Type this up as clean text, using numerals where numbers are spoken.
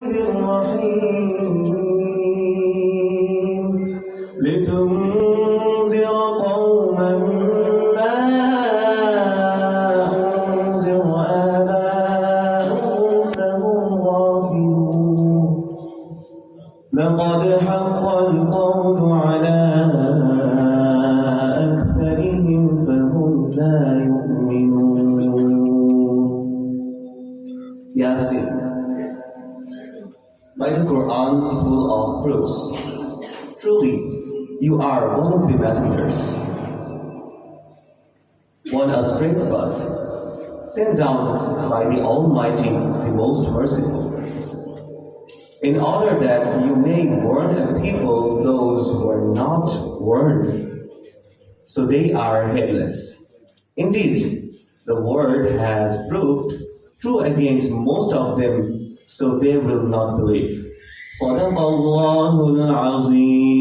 الرحيم لتنذر قوما ما أنذر آباؤهم فهم غافلون لقد حق القول على أكثرهم فهم لا يؤمنون. Yasin. By the Quran full of proofs. Truly, you are one of the messengers, one a straight path, sent down by the Almighty, the Most Merciful, in order that you may warn a people those who are not warned, so they are headless. Indeed, the word has proved true against most of them, so they will not believe. صدق الله العظيم.